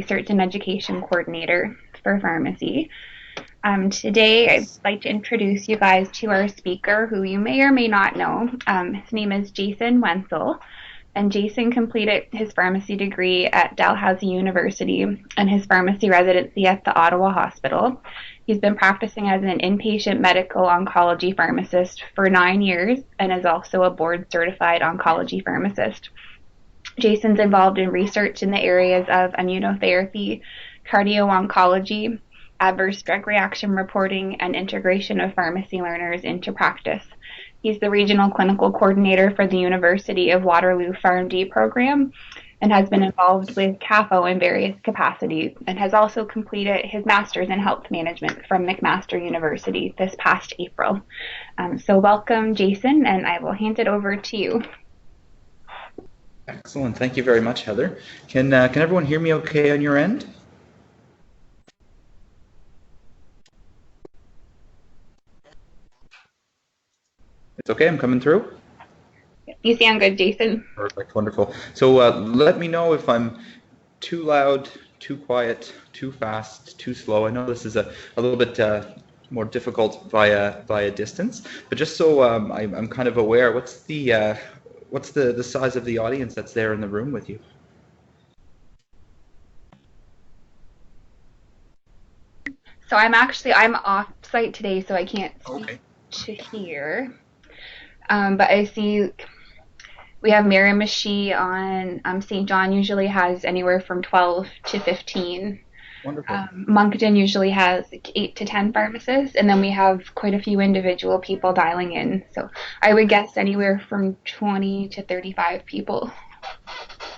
Research and Education Coordinator for Pharmacy. Today, I'd like to introduce you guys to our speaker, who you may or may not know. His name is Jason Wenzel, and Jason completed his pharmacy degree at Dalhousie University and his pharmacy residency at the Ottawa Hospital. He's been practicing as an inpatient medical oncology pharmacist for 9 years and is also a board-certified oncology pharmacist. Jason's involved in research in the areas of immunotherapy, cardio-oncology, adverse drug reaction reporting, and integration of pharmacy learners into practice. He's the regional clinical coordinator for the University of Waterloo PharmD program and has been involved with CAFO in various capacities and has also completed his master's in health management from McMaster University this past April. So welcome, Jason, and I will hand it over to you. Excellent. Thank you very much, Heather. Can everyone hear me okay on your end? It's okay, I'm coming through? You sound good, Jason. Perfect, wonderful. So let me know if I'm too loud, too quiet, too fast, too slow. I know this is a little bit more difficult via distance, but just so I'm kind of aware, what's the size of the audience that's there in the room with you? So I'm off site today, so I can't speak to here. But I see we have Miramichi on St. John usually has anywhere from 12 to 15. Wonderful. Moncton usually has like 8 to 10 pharmacists, and then we have quite a few individual people dialing in. So I would guess anywhere from 20 to 35 people.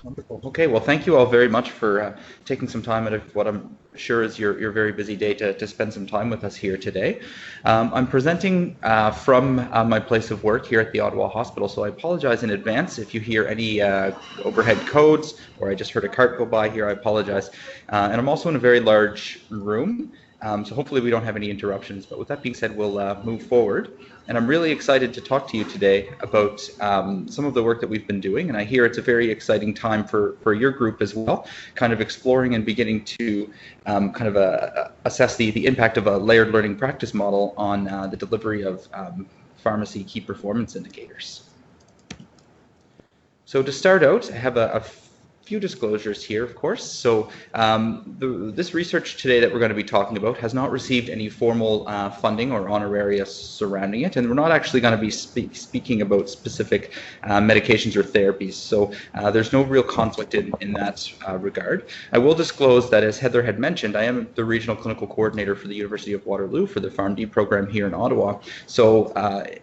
Wonderful. Okay, well, thank you all very much for taking some time out of what I'm sure is your very busy day to spend some time with us here today. I'm presenting from my place of work here at the Ottawa Hospital, so I apologize in advance if you hear any overhead codes or I just heard a cart go by here. I apologize. And I'm also in a very large room, so hopefully we don't have any interruptions. But with that being said, we'll move forward. And I'm really excited to talk to you today about some of the work that we've been doing. And I hear it's a very exciting time for your group as well, kind of exploring and beginning to assess the impact of a layered learning practice model on the delivery of pharmacy key performance indicators. So to start out, I have a few disclosures here, of course. So this research today that we're going to be talking about has not received any formal funding or honoraria surrounding it, and we're not actually going to be speaking about specific medications or therapies. So there's no real conflict in that regard. I will disclose that, as Heather had mentioned, I am the regional clinical coordinator for the University of Waterloo for the PharmD program here in Ottawa. So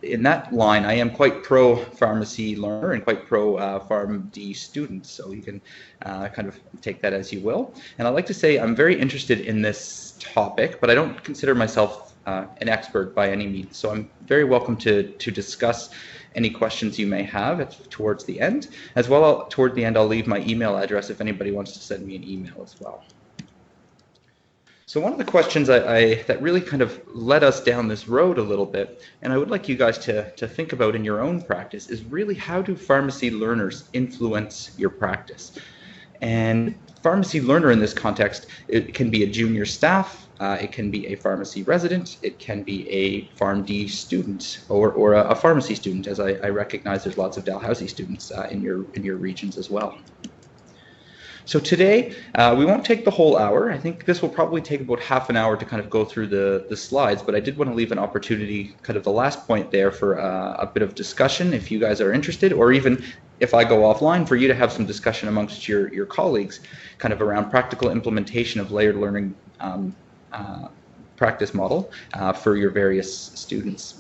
in that line, I am quite pro-pharmacy learner and quite pro-PharmD student. So you can kind of take that as you will. And I'd like to say I'm very interested in this topic, but I don't consider myself an expert by any means. So I'm very welcome to discuss any questions you may have towards the end. As well, toward the end, I'll leave my email address if anybody wants to send me an email as well. So one of the questions that really kind of led us down this road a little bit, and I would like you guys to think about in your own practice, is really how do pharmacy learners influence your practice? And pharmacy learner in this context, it can be a junior staff, it can be a pharmacy resident, it can be a PharmD student or a pharmacy student, as I recognize there's lots of Dalhousie students in your regions as well. So today, we won't take the whole hour. I think this will probably take about half an hour to kind of go through the slides, but I did want to leave an opportunity, kind of the last point there, for a bit of discussion if you guys are interested, or even if I go offline, for you to have some discussion amongst your colleagues, kind of around practical implementation of layered learning practice model for your various students.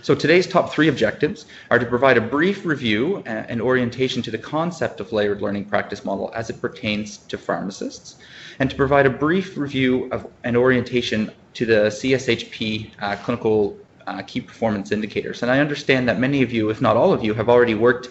So today's top 3 objectives are to provide a brief review and orientation to the concept of layered learning practice model as it pertains to pharmacists, and to provide a brief review of and orientation to the CSHP clinical key performance indicators. And I understand that many of you, if not all of you, have already worked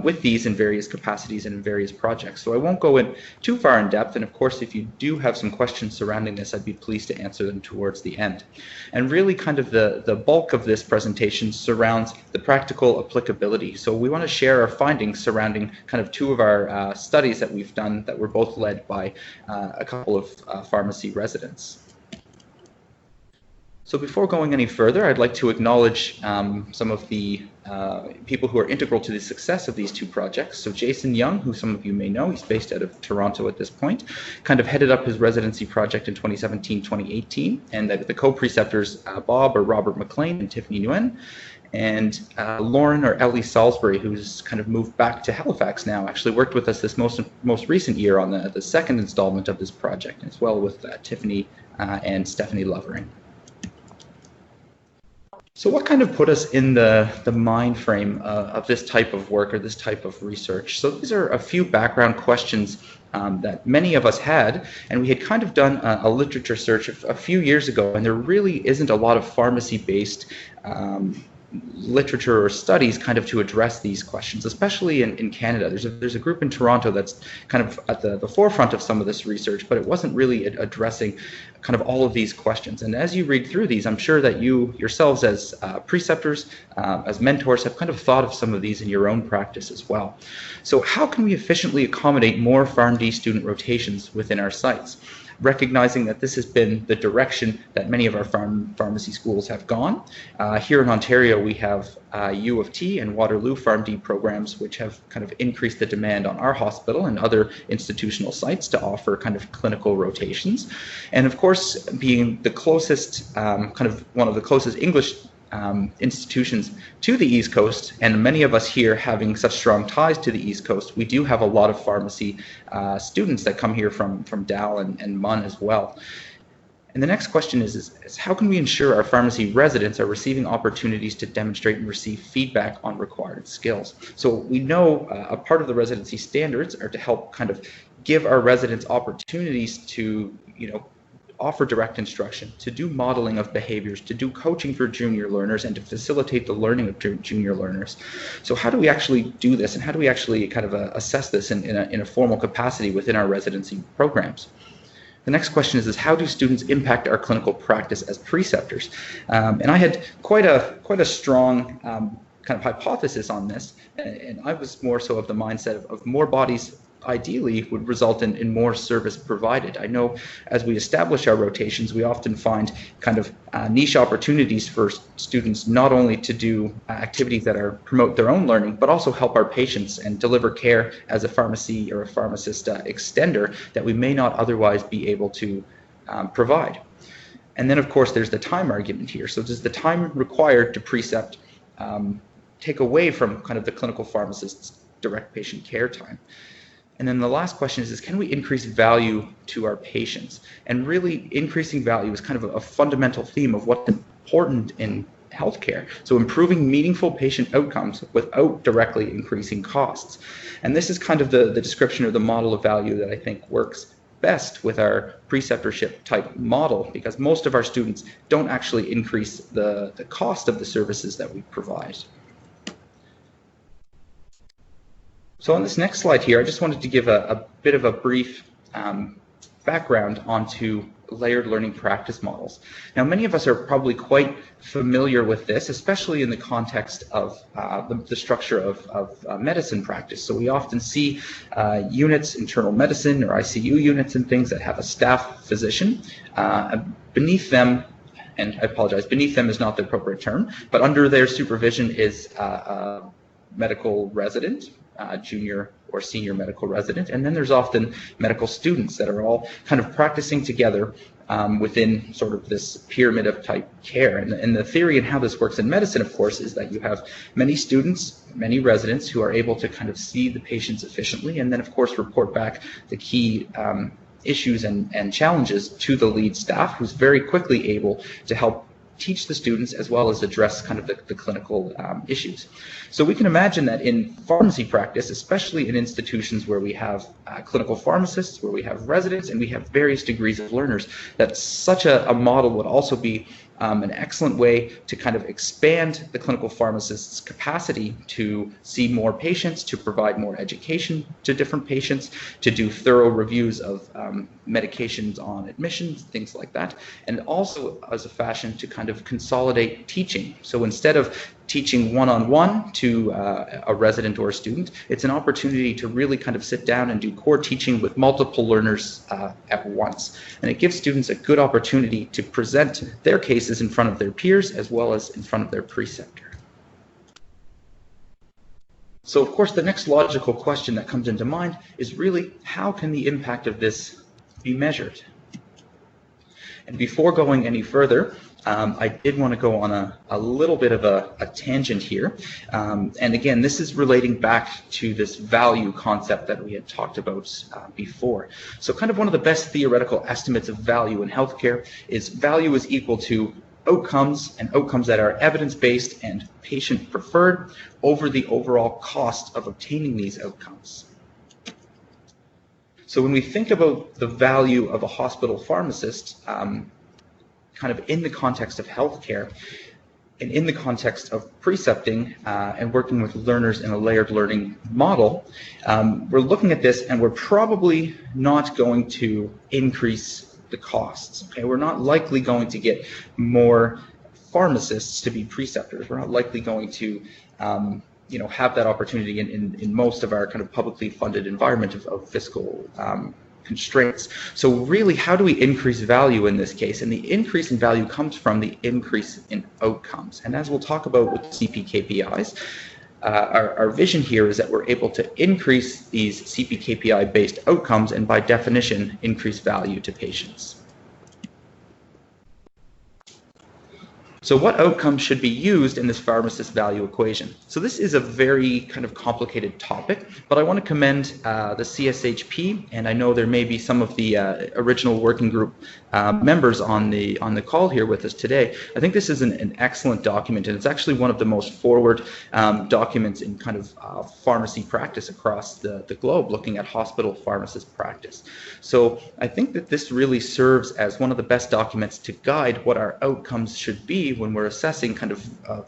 with these in various capacities and in various projects. So I won't go in too far in depth. And of course, if you do have some questions surrounding this, I'd be pleased to answer them towards the end. And really kind of the bulk of this presentation surrounds the practical applicability. So we want to share our findings surrounding kind of two of our studies that we've done that were both led by a couple of pharmacy residents. So before going any further, I'd like to acknowledge some of the people who are integral to the success of these two projects. So Jason Young, who some of you may know, he's based out of Toronto at this point, kind of headed up his residency project in 2017-2018, and the co-preceptors Bob or Robert McLean and Tiffany Nguyen, and Lauren or Ellie Salisbury, who's kind of moved back to Halifax now, actually worked with us this most recent year on the second installment of this project, as well with Tiffany and Stephanie Lovering. So what kind of put us in the mind frame of this type of work or this type of research? So these are a few background questions that many of us had, and we had kind of done a literature search a few years ago, and there really isn't a lot of pharmacy-based literature or studies kind of to address these questions, especially in Canada. There's a group in Toronto that's kind of at the forefront of some of this research, but it wasn't really addressing kind of all of these questions. And as you read through these, I'm sure that you yourselves as preceptors, as mentors, have kind of thought of some of these in your own practice as well. So how can we efficiently accommodate more PharmD student rotations within our sites? Recognizing that this has been the direction that many of our pharmacy schools have gone. Here in Ontario, we have U of T and Waterloo PharmD programs, which have kind of increased the demand on our hospital and other institutional sites to offer kind of clinical rotations. And of course, being the closest, kind of one of the closest English institutions to the East Coast, and many of us here having such strong ties to the East Coast, we do have a lot of pharmacy students that come here from DAL and MUN as well. And the next question is how can we ensure our pharmacy residents are receiving opportunities to demonstrate and receive feedback on required skills? So we know a part of the residency standards are to help kind of give our residents opportunities to, offer direct instruction, to do modeling of behaviors, to do coaching for junior learners, and to facilitate the learning of junior learners. So how do we actually do this, and how do we actually kind of assess this in a formal capacity within our residency programs? The next question is how do students impact our clinical practice as preceptors? And I had quite a strong kind of hypothesis on this, and I was more so of the mindset of more bodies ideally would result in more service provided. I know as we establish our rotations, we often find kind of niche opportunities for students not only to do activities that promote their own learning, but also help our patients and deliver care as a pharmacy or a pharmacist extender that we may not otherwise be able to provide. And then of course there's the time argument here. So does the time required to precept take away from kind of the clinical pharmacist's direct patient care time? And then the last question is can we increase value to our patients? And really increasing value is kind of a fundamental theme of what's important in healthcare. So improving meaningful patient outcomes without directly increasing costs. And this is kind of the description or the model of value that I think works best with our preceptorship type model, because most of our students don't actually increase the cost of the services that we provide. So on this next slide here, I just wanted to give a bit of a brief background onto layered learning practice models. Now, many of us are probably quite familiar with this, especially in the context of the structure of medicine practice. So we often see units, internal medicine or ICU units and things that have a staff physician. Beneath them, and I apologize, beneath them is not the appropriate term, but under their supervision is a medical resident, junior or senior medical resident, and then there's often medical students that are all kind of practicing together within sort of this pyramid of type care. And the theory and how this works in medicine, of course, is that you have many students, many residents who are able to kind of see the patients efficiently, and then of course report back the key issues and challenges to the lead staff, who's very quickly able to help teach the students as well as address kind of the clinical issues. So we can imagine that in pharmacy practice, especially in institutions where we have clinical pharmacists, where we have residents, and we have various degrees of learners, that such a model would also be an excellent way to kind of expand the clinical pharmacist's capacity to see more patients, to provide more education to different patients, to do thorough reviews of medications on admissions, things like that, and also as a fashion to kind of consolidate teaching. So instead of teaching one-on-one to a resident or a student, it's an opportunity to really kind of sit down and do core teaching with multiple learners at once. And it gives students a good opportunity to present their cases in front of their peers as well as in front of their preceptor. So of course the next logical question that comes into mind is really, how can the impact of this be measured? And before going any further, I did want to go on a little bit of a tangent here. And again, this is relating back to this value concept that we had talked about before. So kind of one of the best theoretical estimates of value in healthcare is value is equal to outcomes, and outcomes that are evidence-based and patient-preferred, over the overall cost of obtaining these outcomes. So when we think about the value of a hospital pharmacist, kind of in the context of healthcare and in the context of precepting and working with learners in a layered learning model, we're looking at this and we're probably not going to increase the costs. Okay, we're not likely going to get more pharmacists to be preceptors. We're not likely going to have that opportunity in most of our kind of publicly funded environment of fiscal constraints. So really, how do we increase value in this case? And the increase in value comes from the increase in outcomes. And as we'll talk about with cpKPIs, our vision here is that we're able to increase these cpKPI-based outcomes and by definition, increase value to patients. So what outcomes should be used in this pharmacist value equation? So this is a very kind of complicated topic, but I want to commend the CSHP, and I know there may be some of the original working group members on the call here with us today. I think this is an excellent document, and it's actually one of the most forward documents in kind of pharmacy practice across the globe, looking at hospital pharmacist practice. So I think that this really serves as one of the best documents to guide what our outcomes should be when we're assessing kind of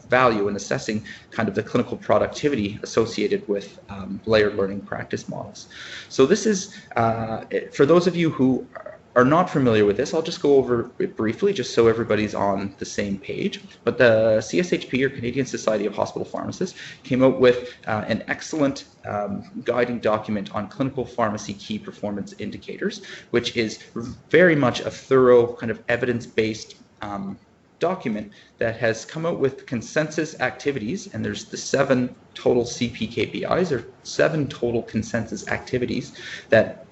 value and assessing kind of the clinical productivity associated with layered learning practice models. So this is, for those of you who are not familiar with this, I'll just go over it briefly just so everybody's on the same page. But the CSHP, or Canadian Society of Hospital Pharmacists, came out with an excellent guiding document on clinical pharmacy key performance indicators, which is very much a thorough kind of evidence-based document that has come out with consensus activities, and there's the 7 total cpKPIs, or 7 total consensus activities that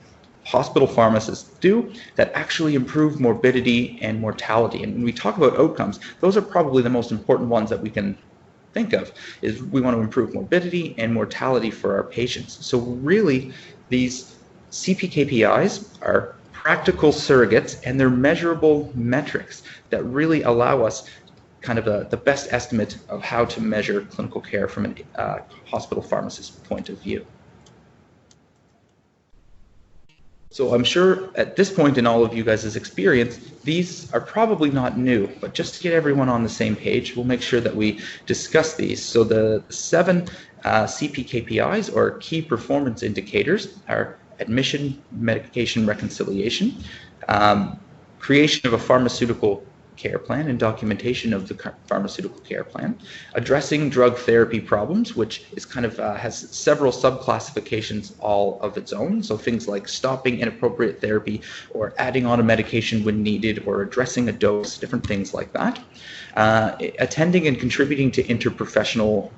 hospital pharmacists do that actually improve morbidity and mortality. And when we talk about outcomes, those are probably the most important ones that we can think of, is we want to improve morbidity and mortality for our patients. So really, these cpKPIs are practical surrogates, and they're measurable metrics that really allow us kind of the best estimate of how to measure clinical care from a hospital pharmacist point of view. So I'm sure at this point in all of you guys' experience, these are probably not new, but just to get everyone on the same page, we'll make sure that we discuss these. So the 7 cpKPIs, or key performance indicators, are admission, medication reconciliation, creation of a pharmaceutical care plan and documentation of the pharmaceutical care plan, addressing drug therapy problems, which is kind of has several sub-classifications all of its own. So things like stopping inappropriate therapy, or adding on a medication when needed, or addressing a dose, different things like that. Attending and contributing to interprofessional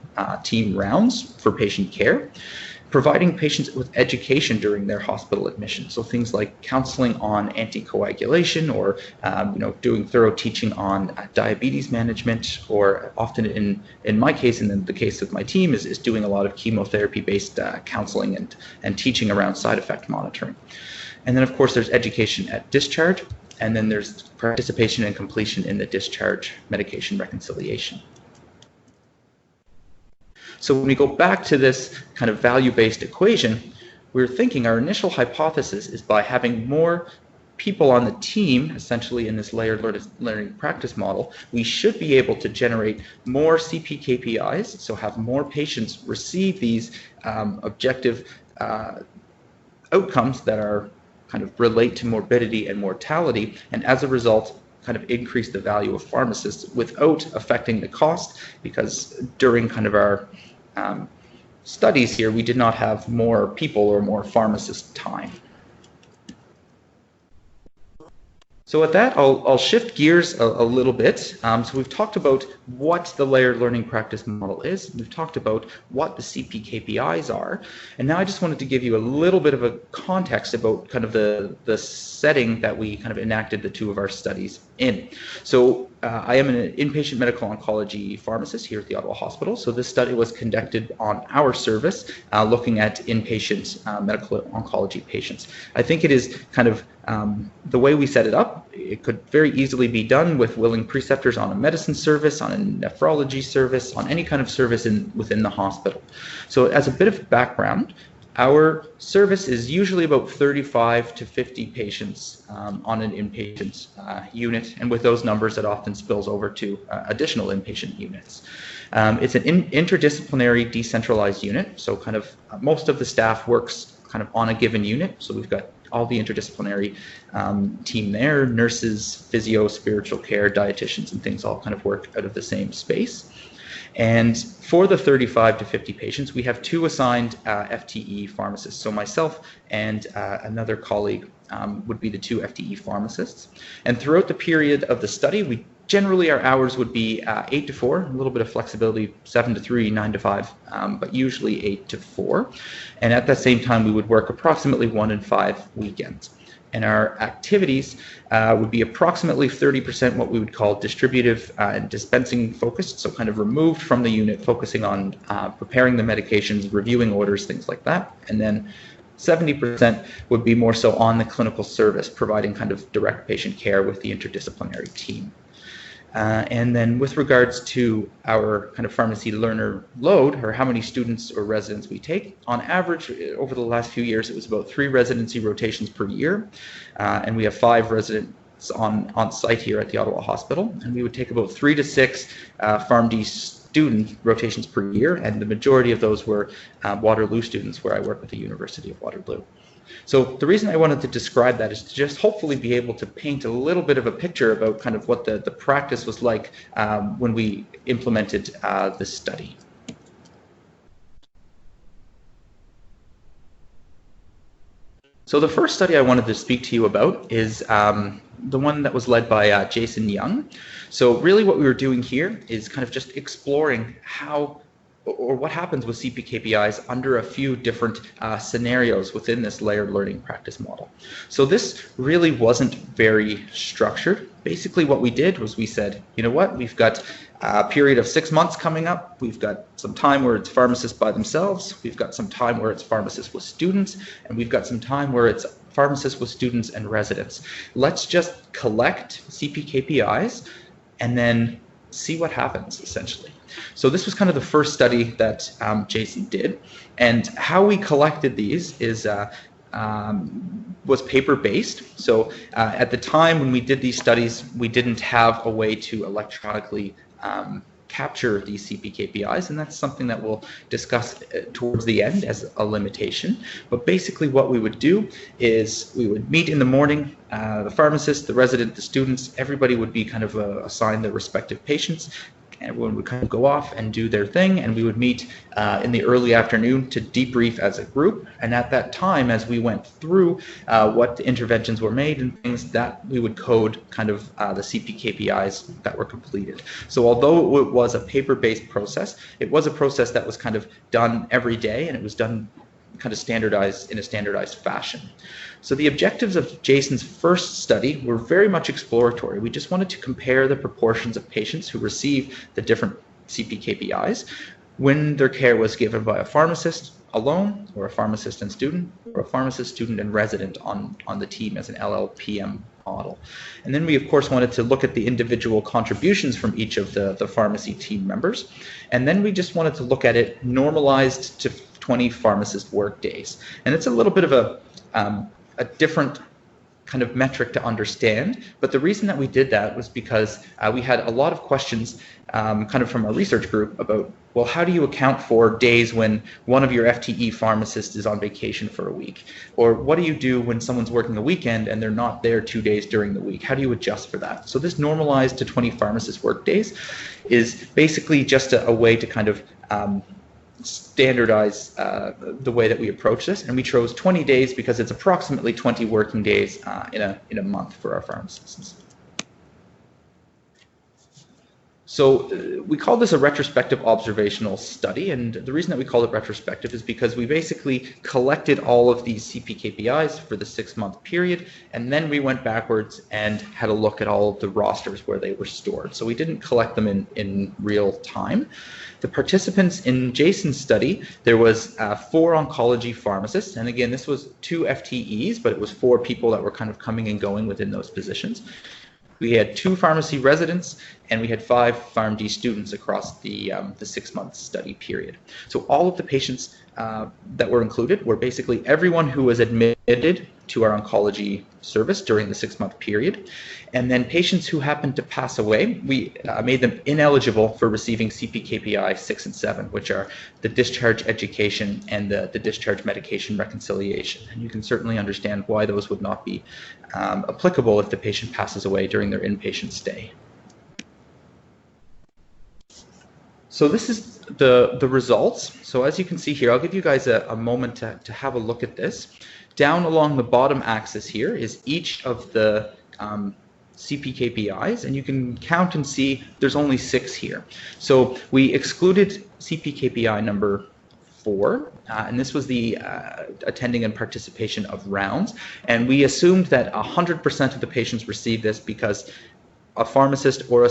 team rounds for patient care. Providing patients with education during their hospital admission, so things like counseling on anticoagulation, or doing thorough teaching on diabetes management, or often in my case, and in the case of my team, is doing a lot of chemotherapy-based counseling and teaching around side effect monitoring. And then of course there's education at discharge, and then there's participation and completion in the discharge medication reconciliation. So when we go back to this kind of value-based equation, we're thinking our initial hypothesis is by having more people on the team, essentially in this layered learning practice model, we should be able to generate more cpKPIs, so have more patients receive these objective outcomes that are kind of relate to morbidity and mortality, and as a result, kind of increase the value of pharmacists without affecting the cost, because during kind of our studies here, we did not have more people or more pharmacist time. So with that, I'll shift gears a little bit. So we've talked about what the layered learning practice model is. We've talked about what the cpKPIs are. And now I just wanted to give you a little bit of a context about kind of the setting that we kind of enacted the two of our studies in. So I am an inpatient medical oncology pharmacist here at the Ottawa Hospital. So this study was conducted on our service, looking at inpatient medical oncology patients. I think it is kind of the way we set it up. It could very easily be done with willing preceptors on a medicine service, on a nephrology service, on any kind of service within the hospital. So as a bit of background, our service is usually about 35 to 50 patients on an inpatient unit, and with those numbers it often spills over to additional inpatient units. It's an interdisciplinary decentralized unit, so kind of most of the staff works kind of on a given unit. So we've got all the interdisciplinary team there, nurses, physio, spiritual care, dietitians, and things all kind of work out of the same space. And for the 35 to 50 patients, we have two assigned FTE pharmacists. So myself and another colleague would be the two FTE pharmacists. And throughout the period of the study, generally our hours would be 8 to 4, a little bit of flexibility, 7 to 3, 9 to 5, but usually 8 to 4. And at that same time, we would work approximately 1 in 5 weekends. And our activities would be approximately 30% what we would call distributive and dispensing focused, so kind of removed from the unit, focusing on preparing the medications, reviewing orders, things like that. And then 70% would be more so on the clinical service, providing kind of direct patient care with the interdisciplinary team. And then with regards to our kind of pharmacy learner load, or how many students or residents we take, on average over the last few years it was about 3 residency rotations per year, and we have 5 residents on site here at the Ottawa Hospital, and we would take about 3 to 6 PharmD student rotations per year, and the majority of those were Waterloo students, where I work with the University of Waterloo. So the reason I wanted to describe that is to just hopefully be able to paint a little bit of a picture about kind of what the practice was like when we implemented this study. So the first study I wanted to speak to you about is the one that was led by Jason Young. So really what we were doing here is kind of just exploring how or what happens with cpKPIs under a few different scenarios within this layered learning practice model. So this really wasn't very structured. Basically what we did was we said, you know what, we've got a period of 6 months coming up. We've got some time where it's pharmacists by themselves. We've got some time where it's pharmacists with students. And we've got some time where it's pharmacists with students and residents. Let's just collect cpKPIs and then see what happens, essentially. So this was kind of the first study that Jason did, and how we collected these is was paper-based. So at the time when we did these studies, we didn't have a way to electronically capture these cpKPIs, and that's something that we'll discuss towards the end as a limitation. But basically what we would do is we would meet in the morning, the pharmacist, the resident, the students, everybody would be kind of assigned their respective patients. Everyone would kind of go off and do their thing, and we would meet in the early afternoon to debrief as a group. And at that time, as we went through what interventions were made and things, that we would code kind of the cpKPIs that were completed. So although it was a paper-based process, it was a process that was kind of done every day, and it was done kind of standardized in a standardized fashion. So the objectives of Jason's first study were very much exploratory. We just wanted to compare the proportions of patients who receive the different cpKPIs when their care was given by a pharmacist alone, or a pharmacist and student, or a pharmacist, student, and resident on the team as an LLPM model. And then we, of course, wanted to look at the individual contributions from each of the pharmacy team members. And then we just wanted to look at it normalized to 20 pharmacist work days. And it's a little bit of a different kind of metric to understand, but the reason that we did that was because we had a lot of questions kind of from our research group about, well, how do you account for days when one of your FTE pharmacists is on vacation for a week? Or what do you do when someone's working a weekend and they're not there 2 days during the week? How do you adjust for that? So this normalized to 20 pharmacist work days is basically just a way to kind of standardize the way that we approach this, and we chose 20 days because it's approximately 20 working days in a month for our pharmacists. So we call this a retrospective observational study, and the reason that we call it retrospective is because we basically collected all of these cpKPIs for the 6-month period, and then we went backwards and had a look at all of the rosters where they were stored. So we didn't collect them in real time. The participants in Jason's study, there was 4 oncology pharmacists, and again, this was 2 FTEs, but it was 4 people that were kind of coming and going within those positions. We had 2 pharmacy residents, and we had 5 PharmD students across the 6-month study period. So all of the patients that were included were basically everyone who was admitted to our oncology service during the 6-month period. And then patients who happened to pass away, we made them ineligible for receiving cpKPI 6 and 7, which are the discharge education and the discharge medication reconciliation. And you can certainly understand why those would not be applicable if the patient passes away during their inpatient stay. So this is the results. So as you can see here, I'll give you guys a moment to have a look at this. Down along the bottom axis here is each of the cpKPIs, and you can count and see there's only 6 here. So we excluded cpKPI number 4, and this was the attending and participation of rounds, and we assumed that 100% of the patients received this because a pharmacist or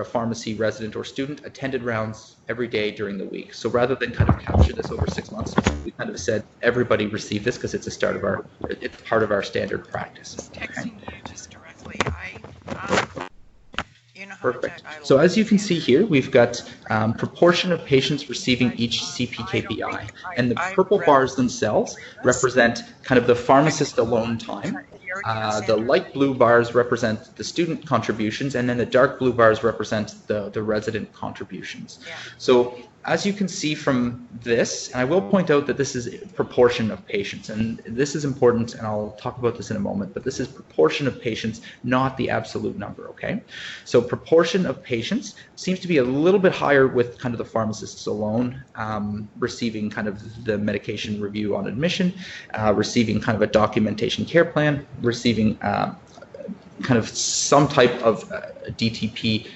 a pharmacy resident or student attended rounds every day during the week. So rather than kind of capture this over 6 months, we kind of said everybody received this because it's it's part of our standard practice. Texting you just directly. Perfect. So as you can see here, we've got proportion of patients receiving each cpKPI, and the purple bars themselves represent kind of the pharmacist alone time. The light blue bars represent the student contributions, and then the dark blue bars represent the resident contributions. Yeah. So as you can see from this, and I will point out that this is proportion of patients, and this is important, and I'll talk about this in a moment, but this is proportion of patients, not the absolute number, okay? So proportion of patients seems to be a little bit higher with kind of the pharmacists alone, receiving kind of the medication review on admission, receiving kind of a documentation care plan, receiving kind of some type of DTP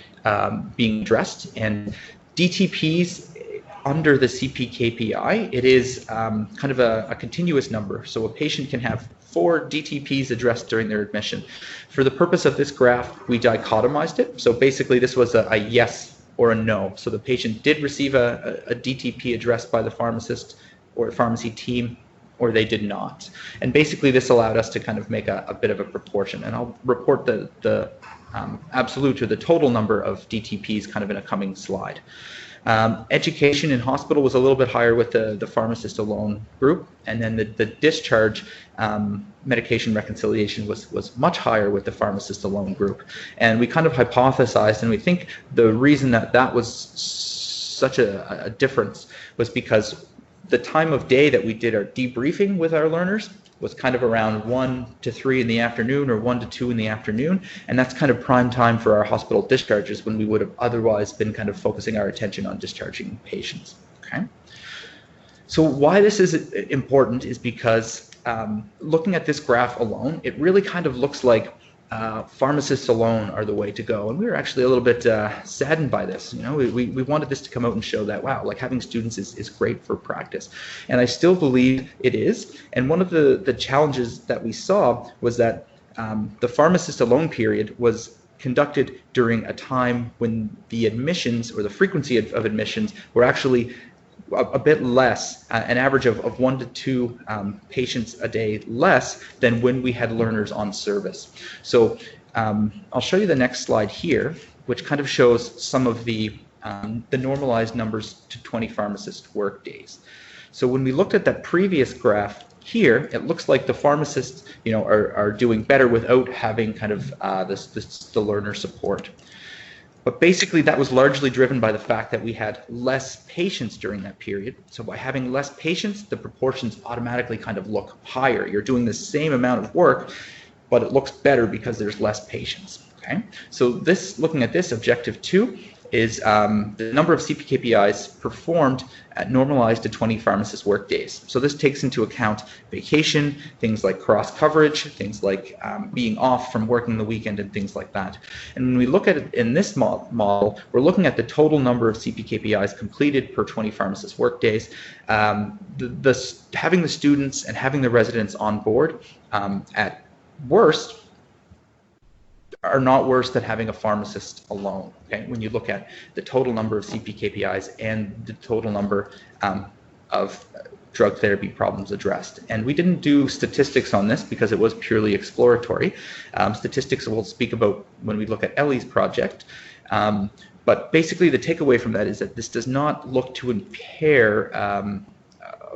being addressed, and DTPs under the cpKPI, it is kind of a continuous number. So a patient can have 4 DTPs addressed during their admission. For the purpose of this graph, we dichotomized it. So basically this was a yes or a no. So the patient did receive a DTP addressed by the pharmacist or pharmacy team, or they did not. And basically this allowed us to kind of make a bit of a proportion. And I'll report the absolute or the total number of DTPs kind of in a coming slide. Education in hospital was a little bit higher with the pharmacist alone group, and then the discharge medication reconciliation was much higher with the pharmacist alone group. And we kind of hypothesized, and we think the reason that was such a difference was because the time of day that we did our debriefing with our learners was kind of around 1 to 3 in the afternoon or 1 to 2 in the afternoon, and that's kind of prime time for our hospital discharges when we would have otherwise been kind of focusing our attention on discharging patients. Okay. So why this is important is because looking at this graph alone, it really kind of looks like pharmacists alone are the way to go, and we were actually a little bit saddened by this. You know, we wanted this to come out and show that, wow, like having students is great for practice, and I still believe it is. And one of the challenges that we saw was that the pharmacist alone period was conducted during a time when the admissions or the frequency of admissions were actually a bit less, an average of 1 to 2 patients a day less than when we had learners on service. So I'll show you the next slide here, which kind of shows some of the normalized numbers to 20 pharmacist work days. So when we looked at that previous graph here, it looks like the pharmacists, are doing better without having kind of the learner support. But basically, that was largely driven by the fact that we had less patients during that period. So by having less patients, the proportions automatically kind of look higher. You're doing the same amount of work, but it looks better because there's less patients. Okay, so looking at this, objective 2 is the number of cpKPIs performed at normalized to 20 pharmacist work days. So this takes into account vacation, things like cross coverage, things like being off from working the weekend and things like that. And when we look at it in this model, we're looking at the total number of cpKPIs completed per 20 pharmacist work days. Having the students and having the residents on board at worst are not worse than having a pharmacist alone. Okay, when you look at the total number of cpKPIs and the total number of drug therapy problems addressed. And we didn't do statistics on this because it was purely exploratory. Statistics we'll speak about when we look at Ellie's project. But basically the takeaway from that is that this does not look to impair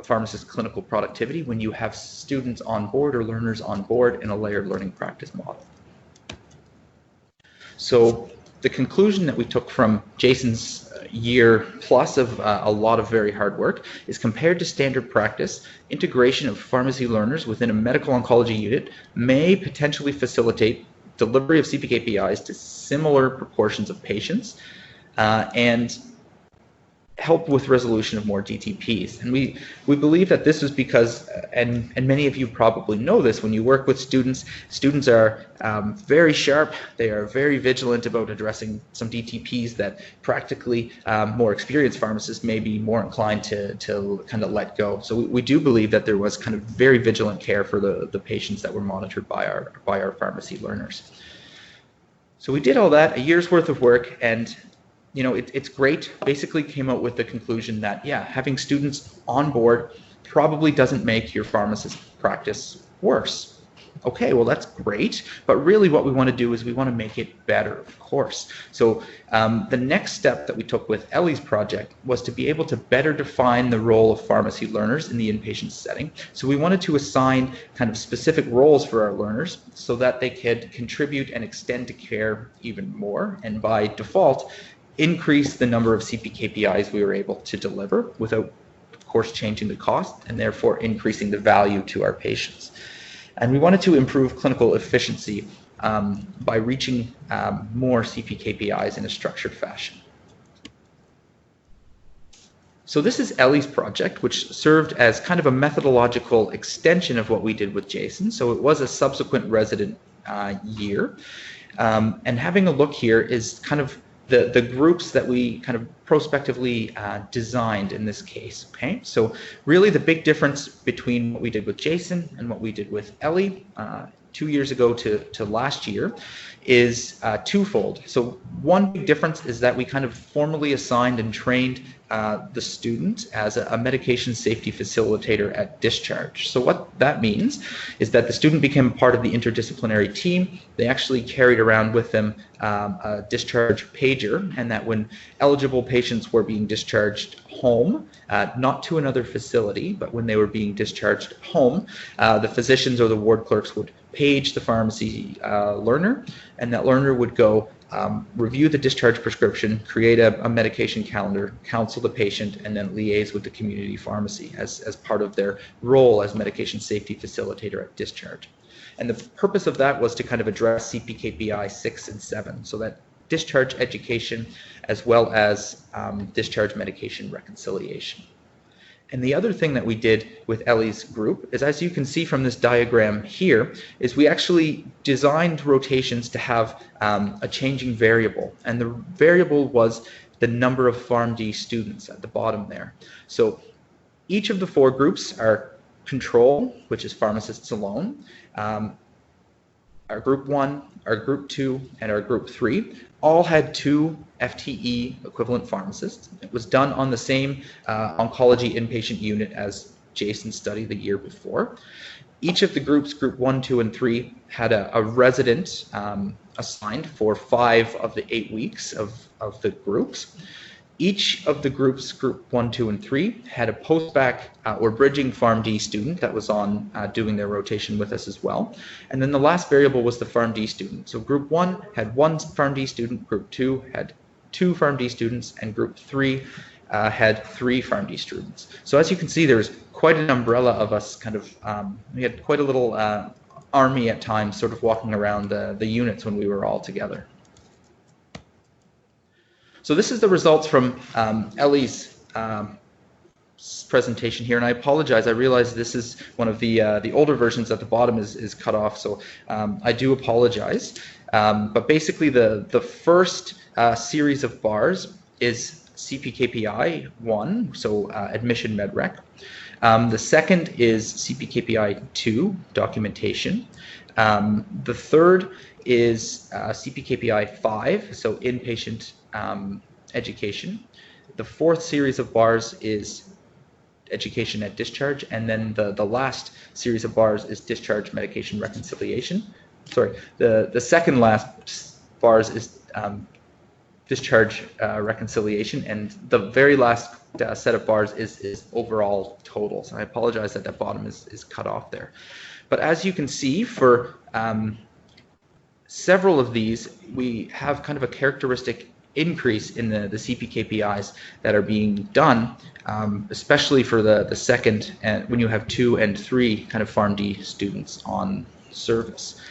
pharmacist clinical productivity when you have students on board or learners on board in a layered learning practice model. So the conclusion that we took from Jason's year plus of a lot of very hard work is, compared to standard practice, integration of pharmacy learners within a medical oncology unit may potentially facilitate delivery of cpKPIs to similar proportions of patients and help with resolution of more DTPs. And we believe that this is because, and many of you probably know this, when you work with students are very sharp, they are very vigilant about addressing some DTPs that practically more experienced pharmacists may be more inclined to kind of let go. So we do believe that there was kind of very vigilant care for the patients that were monitored by our pharmacy learners. So we did all that, a year's worth of work, and it's great. Basically came out with the conclusion that, yeah, having students on board probably doesn't make your pharmacist practice worse. Okay, well, that's great, but really what we want to do is we want to make it better, of course. So the next step that we took with Ellie's project was to be able to better define the role of pharmacy learners in the inpatient setting. So we wanted to assign kind of specific roles for our learners so that they could contribute and extend to care even more, and by default, increase the number of cpKPIs we were able to deliver without, of course, changing the cost, and therefore increasing the value to our patients. And we wanted to improve clinical efficiency by reaching more cpKPIs in a structured fashion. So this is Ellie's project, which served as kind of a methodological extension of what we did with Jason. So it was a subsequent resident year. And having a look here is kind of the groups that we kind of prospectively designed in this case. Okay, so really the big difference between what we did with Jason and what we did with Ellie 2 years ago to last year is twofold. So one big difference is that we kind of formally assigned and trained the student as a medication safety facilitator at discharge. So what that means is that the student became part of the interdisciplinary team. They actually carried around with them a discharge pager, and that when eligible patients were being discharged home, not to another facility, but when they were being discharged home, the physicians or the ward clerks would page the pharmacy learner, and that learner would go review the discharge prescription, create a medication calendar, counsel the patient, and then liaise with the community pharmacy as part of their role as medication safety facilitator at discharge. And the purpose of that was to kind of address cpKPI 6 and 7, so that discharge education as well as discharge medication reconciliation. And the other thing that we did with Ellie's group is, as you can see from this diagram here, is we actually designed rotations to have a changing variable. And the variable was the number of PharmD students at the bottom there. So each of the 4 groups are control, which is pharmacists alone, our group 1, our group 2, and our group 3 all had 2 FTE equivalent pharmacists. It was done on the same oncology inpatient unit as Jason's study the year before. Each of the groups, group 1, 2, and 3, had a resident assigned for 5 of the 8 weeks of the groups. Each of the groups, group 1, 2, and 3, had a post-bac or bridging PharmD student that was on doing their rotation with us as well. And then the last variable was the PharmD student. So group 1 had 1 PharmD student, group 2 had 2 PharmD students, and group 3 had 3 PharmD students. So as you can see, there's quite an umbrella of us kind of, we had quite a little army at times sort of walking around the units when we were all together. So this is the results from Ellie's presentation here, and I apologize. I realize this is one of the older versions at the bottom is cut off, so I do apologize. But basically, the first series of bars is cpKPI 1, so admission medrec. The second is cpKPI 2, documentation. The third is cpKPI 5, so inpatient education. The fourth series of bars is education at discharge, and then the last series of bars is discharge medication reconciliation. Sorry, the second last bars is discharge reconciliation, and the very last set of bars is overall total. So I apologize that that bottom is cut off there. But as you can see, for several of these, we have kind of a characteristic increase in the cpKPIs that are being done, especially for the second, and when you have 2 and 3 kind of PharmD students on service.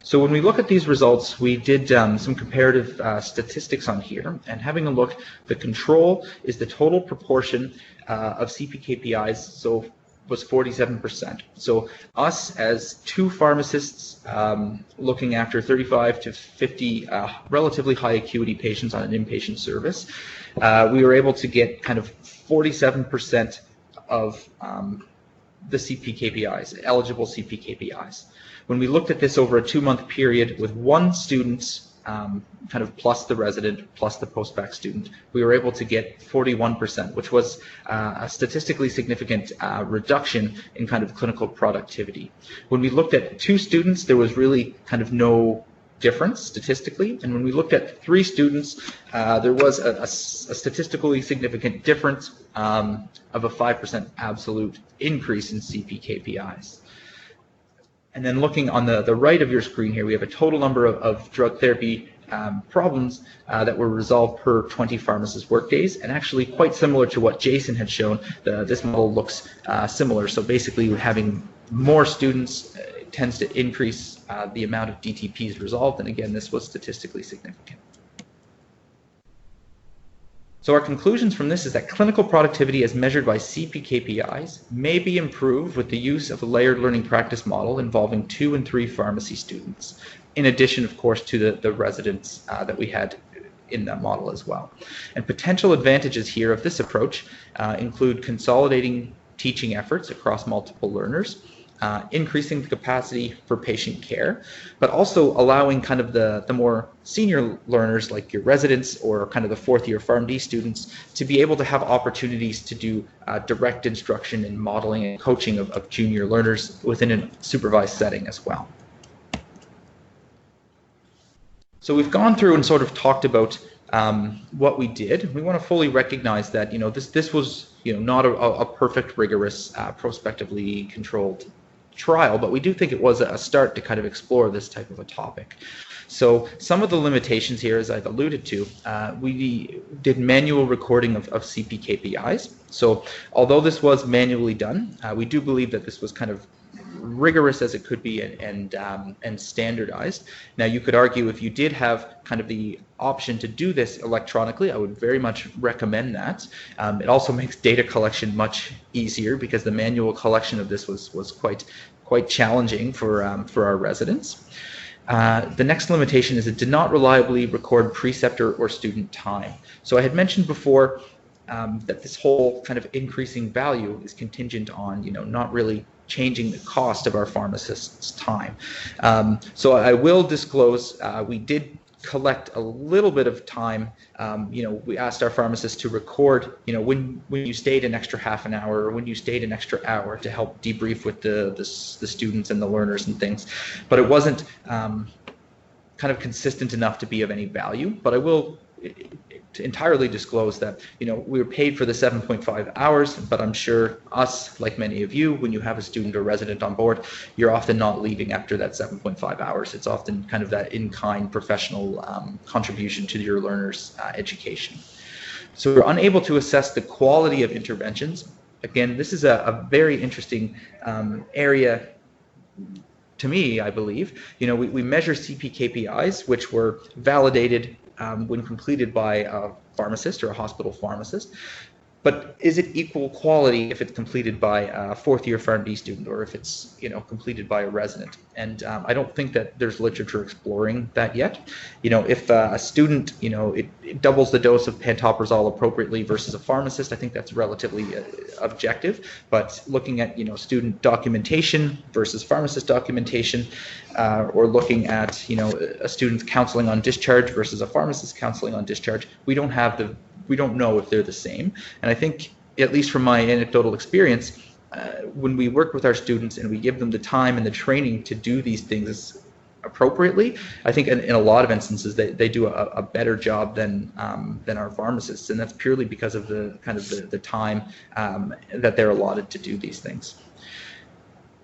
So when we look at these results, we did some comparative statistics on here, and having a look, the control is the total proportion of cpKPIs, so was 47%. So us as 2 pharmacists looking after 35 to 50 relatively high acuity patients on an inpatient service, we were able to get kind of 47% of the cpKPIs, eligible cpKPIs. When we looked at this over a 2-month period with 1 student, kind of plus the resident, plus the post-bac student, we were able to get 41%, which was a statistically significant reduction in kind of clinical productivity. When we looked at 2 students, there was really kind of no difference statistically, and when we looked at 3 students, there was a statistically significant difference of a 5% absolute increase in cpKPIs. And then looking on the right of your screen here, we have a total number of drug therapy problems that were resolved per 20 pharmacist workdays, and actually quite similar to what Jason had shown. This model looks similar. So basically, having more students tends to increase the amount of DTPs resolved, and again, this was statistically significant. So our conclusions from this is that clinical productivity as measured by cpKPIs may be improved with the use of a layered learning practice model involving 2 and 3 pharmacy students, in addition, of course, to the residents that we had in that model as well. And potential advantages here of this approach include consolidating teaching efforts across multiple learners, increasing the capacity for patient care, but also allowing kind of the more senior learners like your residents or kind of the 4th-year PharmD students to be able to have opportunities to do direct instruction and modeling and coaching of junior learners within a supervised setting as well. So we've gone through and sort of talked about what we did. We want to fully recognize that this was not a perfect, rigorous, prospectively controlled trial, but we do think it was a start to kind of explore this type of a topic. So some of the limitations here, as I've alluded to, we did manual recording of cpKPIs. So although this was manually done, we do believe that this was kind of rigorous as it could be and standardized. Now you could argue if you did have kind of the option to do this electronically, I would very much recommend that. It also makes data collection much easier because the manual collection of this was quite challenging for our residents. The next limitation is it did not reliably record preceptor or student time. So I had mentioned before that this whole kind of increasing value is contingent on not really changing the cost of our pharmacists' time. So I will disclose we did collect a little bit of time. We asked our pharmacists to record when you stayed an extra half an hour or when you stayed an extra hour to help debrief with the students and the learners and things, but it wasn't kind of consistent enough to be of any value, but I will to entirely disclose that, you know, we were paid for the 7.5 hours, but I'm sure us, like many of you, when you have a student or resident on board, you're often not leaving after that 7.5 hours. It's often kind of that in-kind professional contribution to your learner's education. So we're unable to assess the quality of interventions. Again, this is a very interesting area to me, I believe. You know, we measure cpKPIs, which were validated when completed by a pharmacist or a hospital pharmacist. But is it equal quality if it's completed by a fourth-year PharmD student, or if it's, you know, completed by a resident? And I don't think that there's literature exploring that yet. You know, if a student, you know, it doubles the dose of pantoprazole appropriately versus a pharmacist, I think that's relatively objective. But looking at, you know, student documentation versus pharmacist documentation, or looking at, you know, a student's counseling on discharge versus a pharmacist's counseling on discharge, we don't know if they're the same. And I think, at least from my anecdotal experience, when we work with our students and we give them the time and the training to do these things appropriately, I think in a lot of instances they do a better job than our pharmacists, and that's purely because of the kind of the time that they're allotted to do these things.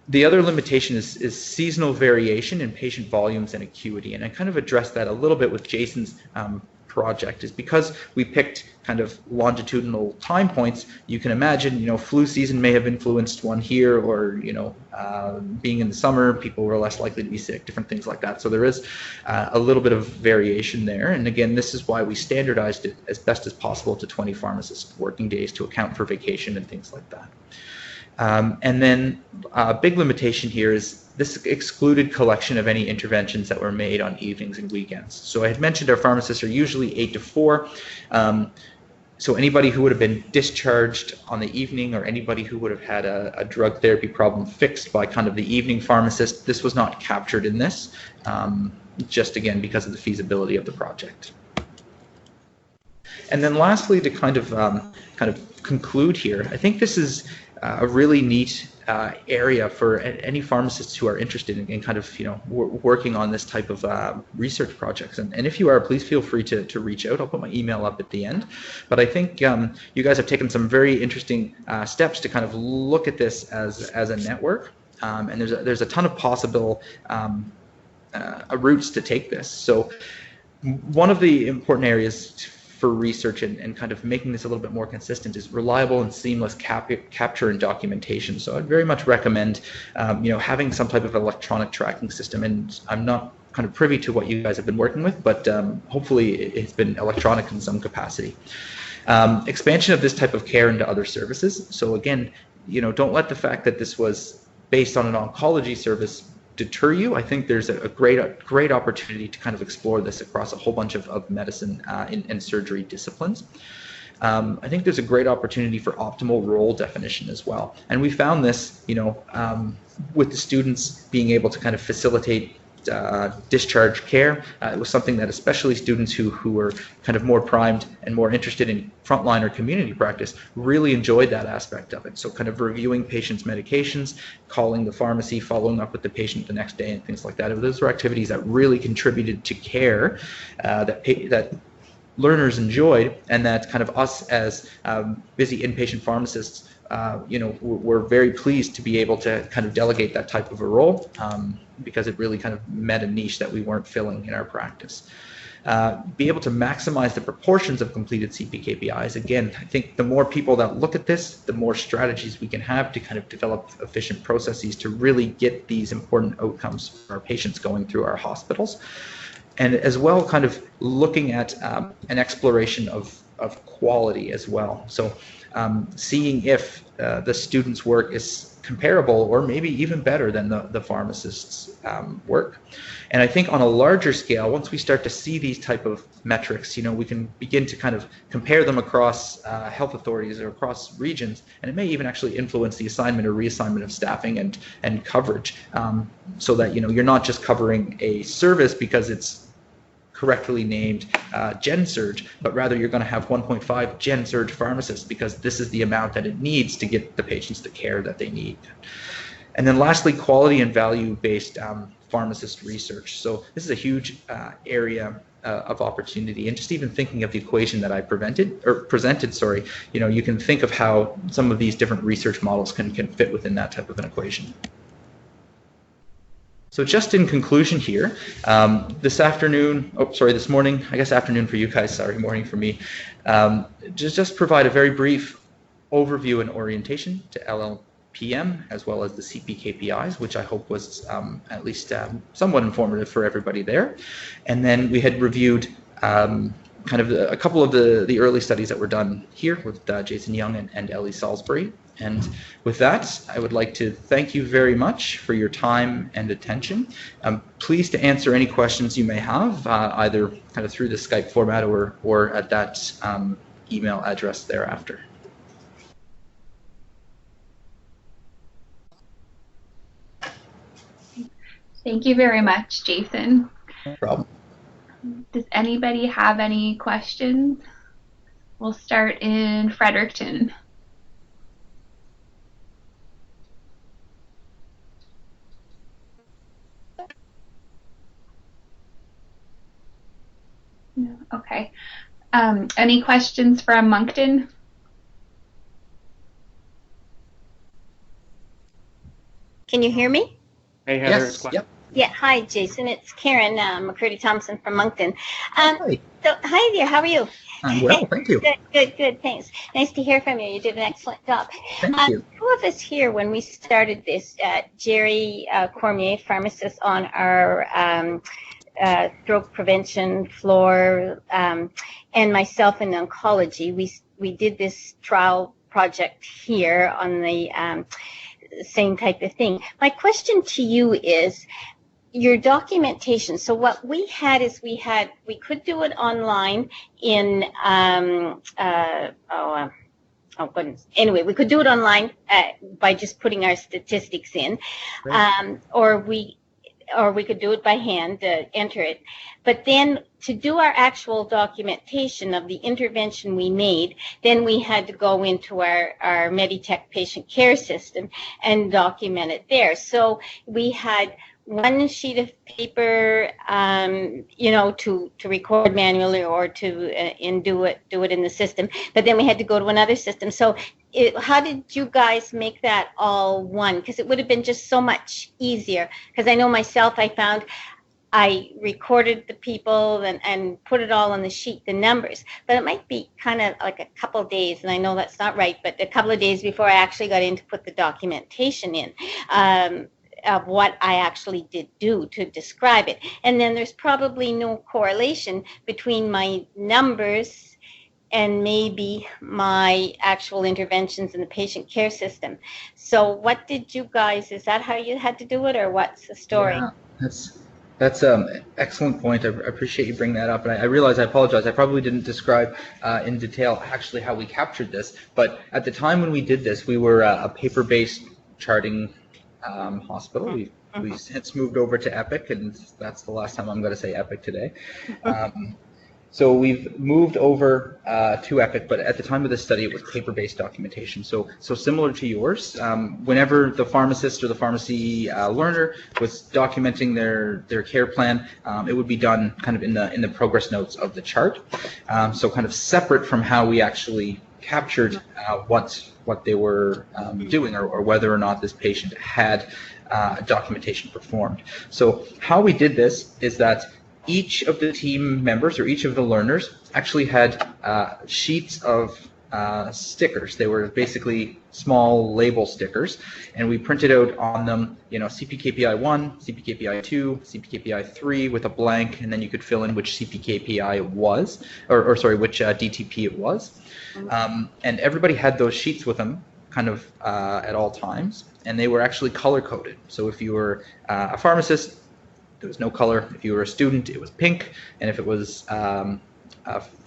The other limitation is seasonal variation in patient volumes and acuity, and I kind of addressed that a little bit with Jason's project. Is because we picked kind of longitudinal time points. You can imagine, you know, flu season may have influenced one here, or, you know, being in the summer, people were less likely to be sick, different things like that. So there is a little bit of variation there. And again, this is why we standardized it as best as possible to 20 pharmacist working days to account for vacation and things like that. And then a big limitation here is this excluded collection of any interventions that were made on evenings and weekends. So I had mentioned our pharmacists are usually 8 to 4. So anybody who would have been discharged on the evening, or anybody who would have had a drug therapy problem fixed by kind of the evening pharmacist, this was not captured in this, just again because of the feasibility of the project. And then lastly, to kind of conclude here, I think this is a really neat area for any pharmacists who are interested in kind of, you know, working on this type of research projects. And if you are, please feel free to reach out. I'll put my email up at the end. But I think you guys have taken some very interesting steps to kind of look at this as a network. And there's a ton of possible routes to take this. So one of the important areas for research and kind of making this a little bit more consistent is reliable and seamless capture and documentation. So I'd very much recommend, you know, having some type of electronic tracking system. And I'm not kind of privy to what you guys have been working with, but hopefully it's been electronic in some capacity. Expansion of this type of care into other services. So again, you know, don't let the fact that this was based on an oncology service deter you. I think there's a great opportunity to kind of explore this across a whole bunch of medicine and surgery disciplines. I think there's a great opportunity for optimal role definition as well. And we found this, you know, with the students being able to kind of facilitate discharge care. It was something that especially students who were kind of more primed and more interested in frontline or community practice really enjoyed that aspect of it. So kind of reviewing patients' medications, calling the pharmacy, following up with the patient the next day and things like that. Those were activities that really contributed to care that learners enjoyed, and that kind of us as busy inpatient pharmacists, you know, we're very pleased to be able to kind of delegate that type of a role, because it really kind of met a niche that we weren't filling in our practice. Be able to maximize the proportions of completed cpKPIs. Again, I think the more people that look at this, the more strategies we can have to kind of develop efficient processes to really get these important outcomes for our patients going through our hospitals. And as well, kind of looking at an exploration of quality as well. So seeing if the student's work is comparable or maybe even better than the pharmacist's work. And I think on a larger scale, once we start to see these type of metrics, you know, we can begin to kind of compare them across health authorities or across regions, and it may even actually influence the assignment or reassignment of staffing and coverage, so that, you know, you're not just covering a service because it's correctly named Gen Surge, but rather you're going to have 1.5 Gen Surge pharmacists because this is the amount that it needs to get the patients the care that they need. And then lastly, quality and value-based pharmacist research. So this is a huge area of opportunity. And just even thinking of the equation that I presented, sorry, you can think of how some of these different research models can fit within that type of an equation. So just in conclusion here, this morning, I guess afternoon for you guys, sorry, morning for me, just provide a very brief overview and orientation to LLPM as well as the cpKPIs, which I hope was at least somewhat informative for everybody there. And then we had reviewed kind of a couple of the early studies that were done here with Jason Young and Ellie Salisbury. And with that, I would like to thank you very much for your time and attention. I'm pleased to answer any questions you may have, either kind of through the Skype format or at that email address thereafter. Thank you very much, Jason. No problem. Does anybody have any questions? We'll start in Fredericton. No? Okay. Any questions from Moncton? Can you hear me? Hey, Heather. Yes. Yep. Yeah. Hi, Jason. It's Karen McCurdy Thompson from Moncton. Hi. So, hi there. How are you? I'm well, thank you. Good. Thanks. Nice to hear from you. You did an excellent job. Thank you. Two of us here, when we started this, Jerry Cormier, pharmacist on our stroke prevention floor, and myself in oncology, we did this trial project here on the same type of thing. My question to you is your documentation. So what we had is we could do it online in oh goodness. Anyway, we could do it online by just putting our statistics in, Right. or we could do it by hand, enter it. But then to do our actual documentation of the intervention we made, then we had to go into our Meditech patient care system and document it there. So we had one sheet of paper, to record manually or to do it in the system. But then we had to go to another system. So how did you guys make that all one? Because it would have been just so much easier. Because I know myself, I found I recorded the people and put it all on the sheet, the numbers. But it might be kind of like a couple of days, and I know that's not right, but a couple of days before I actually got in to put the documentation in. Of what I actually did do to describe it. And then there's probably no correlation between my numbers and maybe my actual interventions in the patient care system. So what did you guys, is that how you had to do it, or what's the story? Yeah, that's an excellent point. I appreciate you bringing that up. And I realize, I apologize, I probably didn't describe in detail actually how we captured this. But at the time when we did this, we were a paper-based charting hospital. We've since moved over to Epic, and that's the last time I'm going to say Epic today. So we've moved over to Epic, but at the time of this study, it was paper-based documentation. So similar to yours, whenever the pharmacist or the pharmacy learner was documenting their care plan, it would be done kind of in the progress notes of the chart. So kind of separate from how we actually captured what they were doing, or whether or not this patient had documentation performed. So how we did this is that each of the team members or each of the learners actually had sheets of stickers. They were basically small label stickers, and we printed out on them, cpKPI 1, cpKPI 2, cpKPI 3 with a blank, and then you could fill in which cpKPI it was, or sorry, which DTP it was. And everybody had those sheets with them kind of at all times, and they were actually color-coded. So if you were a pharmacist, there was no color. If you were a student, it was pink, and if it was a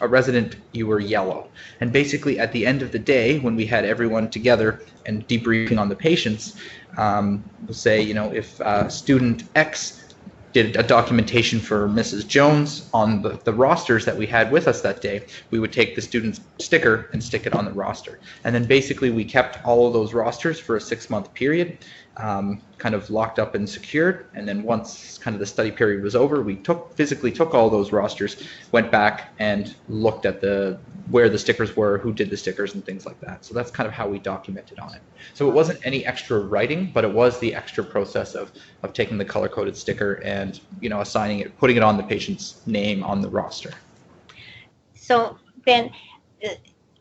resident, you were yellow. And basically at the end of the day, when we had everyone together and debriefing on the patients, we'll say, if student X did a documentation for Mrs. Jones on the rosters that we had with us that day, we would take the student's sticker and stick it on the roster. And then basically we kept all of those rosters for a 6-month period, kind of locked up and secured. And then once kind of the study period was over, we physically took all those rosters, went back and looked at where the stickers were, who did the stickers and things like that. So that's kind of how we documented on it. So it wasn't any extra writing, but it was the extra process of taking the color-coded sticker and, assigning it, putting it on the patient's name on the roster. So then,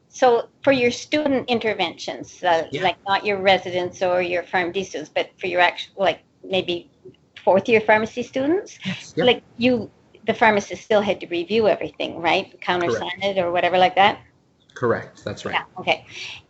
so for your student interventions, like not your residents or your PharmD students, but for your actual, like maybe fourth-year pharmacy students, like the pharmacist still had to review everything, right? Countersign it or whatever like that? Correct. That's right. Yeah, okay.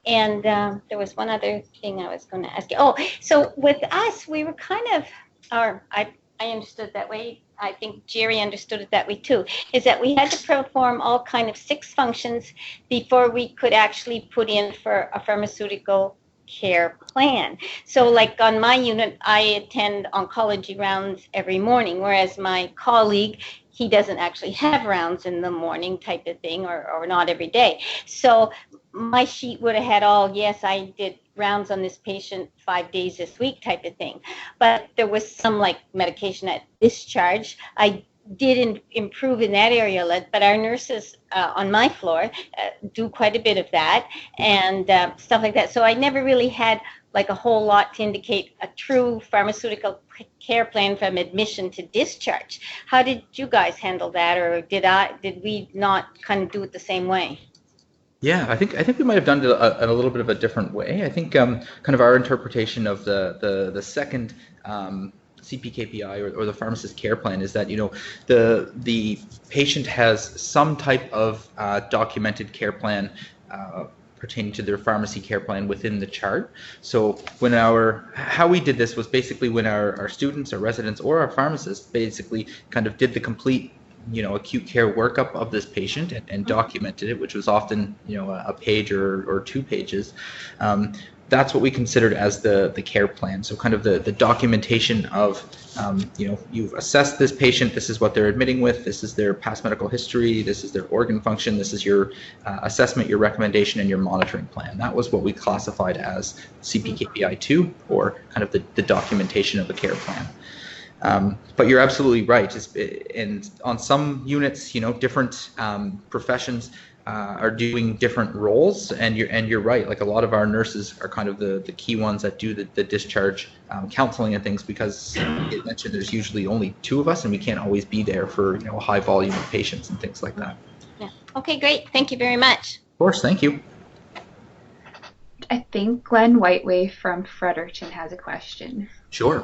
And there was one other thing I was going to ask you. Oh, so with us, we were kind of, or I understood that way. I think Jerry understood it that way too, is that we had to perform all kind of 6 functions before we could actually put in for a pharmaceutical care plan. So like on my unit, I attend oncology rounds every morning, whereas my colleague, he doesn't actually have rounds in the morning type of thing, or not every day. So my sheet would have had all, yes, I did rounds on this patient 5 days this week type of thing. But there was some like medication at discharge. I did improve in that area, but our nurses on my floor do quite a bit of that and stuff like that. So I never really had like a whole lot to indicate a true pharmaceutical care plan from admission to discharge. How did you guys handle that, or did we not kind of do it the same way? Yeah, I think we might have done it a little bit of a different way. I think kind of our interpretation of the second cpKPI or the pharmacist care plan is that the patient has some type of documented care plan pertaining to their pharmacy care plan within the chart. So how we did this was basically when our students, our residents, or our pharmacists basically kind of did the complete acute care workup of this patient and documented it, which was often a page or 2 pages. That's what we considered as the care plan. So kind of the documentation of you've assessed this patient, this is what they're admitting with, this is their past medical history, this is their organ function, this is your assessment, your recommendation, and your monitoring plan. That was what we classified as cpKPI 2, or kind of the documentation of the care plan. But you're absolutely right. And on some units, different professions are doing different roles, and you're right. Like a lot of our nurses are kind of the key ones that do the discharge counseling and things, because you mentioned there's usually only 2 of us, and we can't always be there for a high volume of patients and things like that. Yeah. Okay, great. Thank you very much. Of course, thank you. I think Glenn Whiteway from Fredericton has a question. Sure.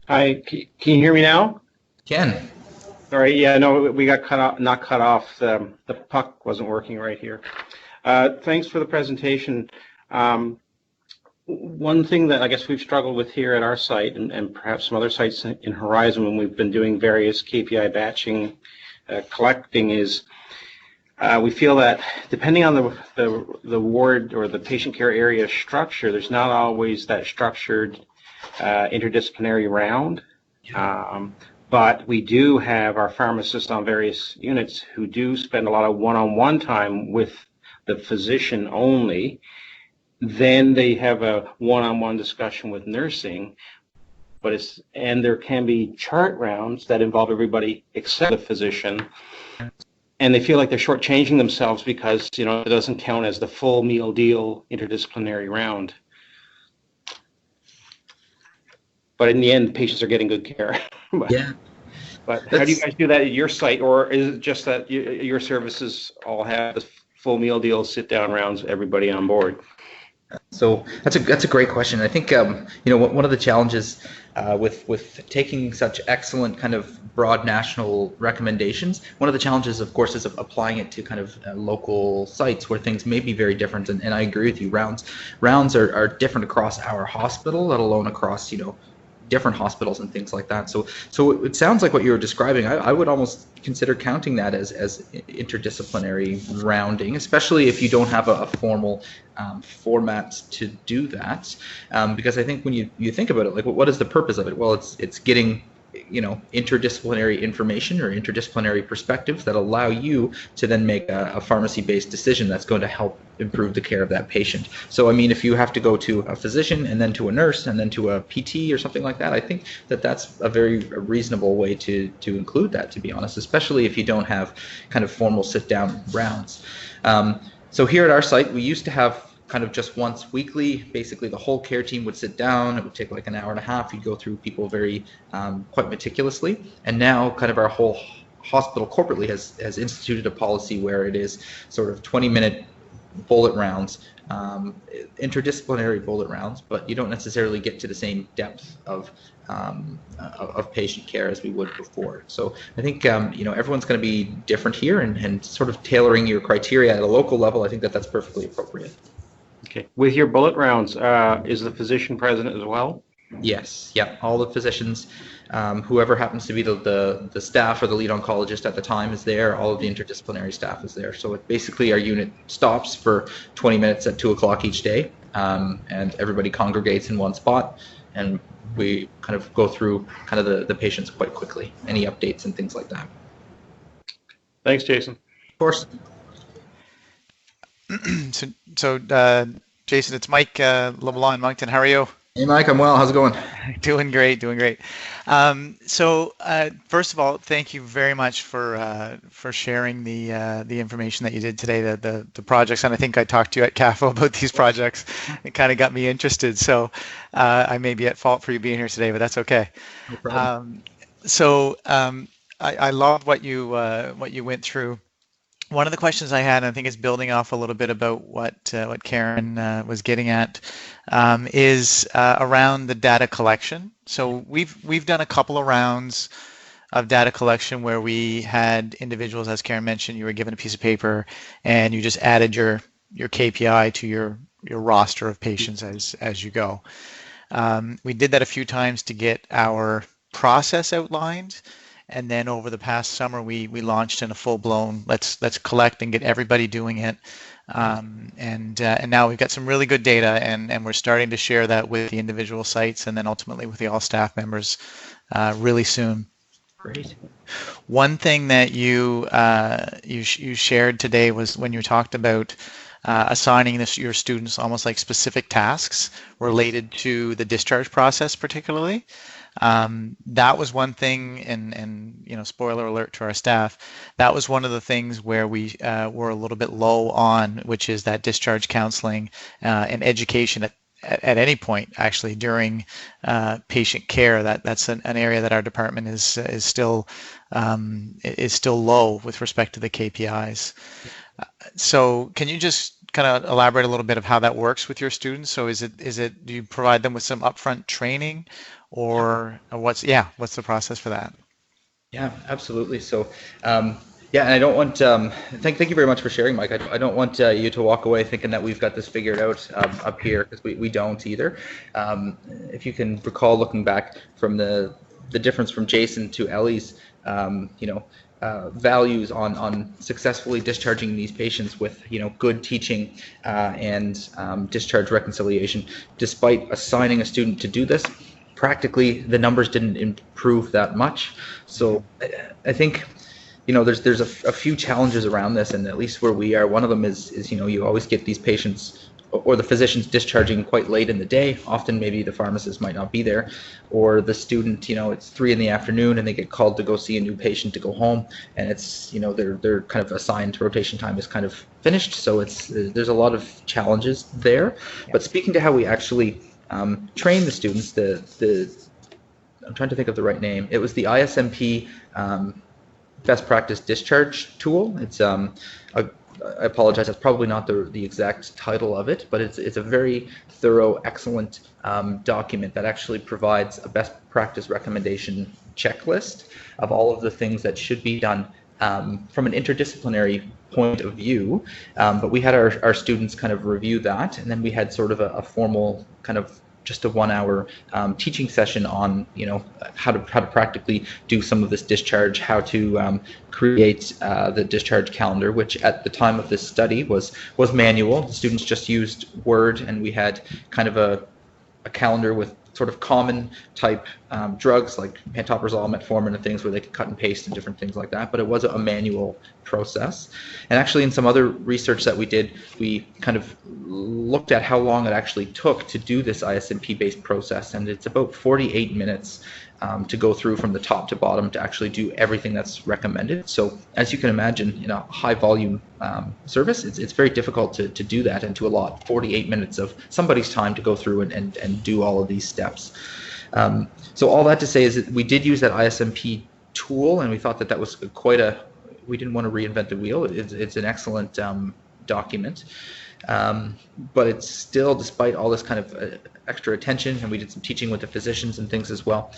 Hi, can you hear me now? Ken. Sorry, yeah, no, we got not cut off. The puck wasn't working right here. Thanks for the presentation. One thing that I guess we've struggled with here at our site, and perhaps some other sites in Horizon when we've been doing various KPI batching, collecting, is we feel that depending on the ward or the patient care area structure, there's not always that structured interdisciplinary round. But we do have our pharmacists on various units who do spend a lot of one-on-one time with the physician only. Then they have a one-on-one discussion with nursing, and there can be chart rounds that involve everybody except the physician, and they feel like they're shortchanging themselves because it doesn't count as the full meal deal interdisciplinary round. But in the end, patients are getting good care. But how do you guys do that at your site, or is it just that your services all have the full meal deal, sit-down rounds, everybody on board? So that's a great question. I think one of the challenges with taking such excellent kind of broad national recommendations, one of the challenges, of course, is applying it to kind of local sites where things may be very different. And I agree with you. Rounds are different across our hospital, let alone across different hospitals and things like that. So it sounds like what you're describing. I would almost consider counting that as interdisciplinary rounding, especially if you don't have a formal format to do that. Because I think when you think about it, like what is the purpose of it? Well, it's getting interdisciplinary information or interdisciplinary perspectives that allow you to then make a pharmacy-based decision that's going to help improve the care of that patient. So, I mean, if you have to go to a physician and then to a nurse and then to a PT or something like that, I think that's a very reasonable way to include that, to be honest, especially if you don't have kind of formal sit-down rounds. So here at our site, we used to have kind of just once weekly. Basically, the whole care team would sit down. It would take like an hour and a half. You'd go through people very quite meticulously. And now kind of our whole hospital corporately has instituted a policy where it is sort of 20-minute bullet rounds, interdisciplinary bullet rounds, but you don't necessarily get to the same depth of patient care as we would before. So I think everyone's going to be different here, and sort of tailoring your criteria at a local level, I think that's perfectly appropriate. Okay. With your bullet rounds, is the physician present as well? Yes. Yeah. All the physicians, whoever happens to be the staff or the lead oncologist at the time is there. All of the interdisciplinary staff is there. So basically our unit stops for 20 minutes at 2 o'clock each day, and everybody congregates in one spot, and we kind of go through kind of the patients quite quickly, any updates and things like that. Thanks, Jason. Of course. So Jason, it's Mike LeBlanc in Moncton. How are you? Hey, Mike, I'm well. How's it going? Doing great. So first of all, thank you very much for sharing the information that you did today, the projects. And I think I talked to you at CAFO about these projects. It kind of got me interested. So I may be at fault for you being here today, but that's okay. No problem. I loved what you went through. One of the questions I had, and I think it's building off a little bit about what Karen was getting at, is around the data collection. So we've done a couple of rounds of data collection where we had individuals, as Karen mentioned, you were given a piece of paper and you just added your KPI to your roster of patients as you go. We did that a few times to get our process outlined. And then over the past summer, we launched in a full-blown let's collect and get everybody doing it, and now we've got some really good data, and we're starting to share that with the individual sites, and then ultimately with the all staff members really soon. Great. One thing that you shared today was when you talked about assigning your students almost like specific tasks related to the discharge process, particularly. That was one thing, and spoiler alert to our staff, that was one of the things where we were a little bit low on, which is that discharge counseling and education at any point actually during patient care. That's an area that our department is still low with respect to the KPIs. So can you just kind of elaborate a little bit of how that works with your students? So is it do you provide them with some upfront training, or what's the process for that? Yeah, absolutely. So and I don't want thank you very much for sharing, Mike. I don't want you to walk away thinking that we've got this figured out up here, because we don't either. If you can recall, looking back from the difference from Jason to Ellie's values on successfully discharging these patients with good teaching and discharge reconciliation, despite assigning a student to do this, practically the numbers didn't improve that much. So I think there's a few challenges around this, and at least where we are, one of them is you always get these patients or the physicians discharging quite late in the day. Often maybe the pharmacist might not be there, or the student, it's 3 p.m. and they get called to go see a new patient to go home, and it's they're kind of assigned rotation time is kind of finished. So there's a lot of challenges there. Yeah. But speaking to how we actually train the students, I'm trying to think of the right name. It was the ISMP best practice discharge tool. It's I apologize, that's probably not the exact title of it, but it's a very thorough, excellent document that actually provides a best practice recommendation checklist of all of the things that should be done from an interdisciplinary point of view. But we had our students kind of review that, and then we had sort of a formal kind of just a 1 hour teaching session on how to practically do some of this discharge, how to create the discharge calendar, which at the time of this study was manual. The students just used Word, and we had kind of a calendar with sort of common type drugs like pantoprazole, metformin, and things where they could cut and paste and different things like that. But it was a manual process. And actually, in some other research that we did, we kind of looked at how long it actually took to do this ISMP-based process, and it's about 48 minutes to go through from the top to bottom to actually do everything that's recommended. So as you can imagine, in a high volume service, it's very difficult to do that and to allot 48 minutes of somebody's time to go through and do all of these steps. So all that to say is that we did use that ISMP tool, and we thought that was we didn't want to reinvent the wheel. It's an excellent document. But it's still, despite all this kind of extra attention, and we did some teaching with the physicians and things as well,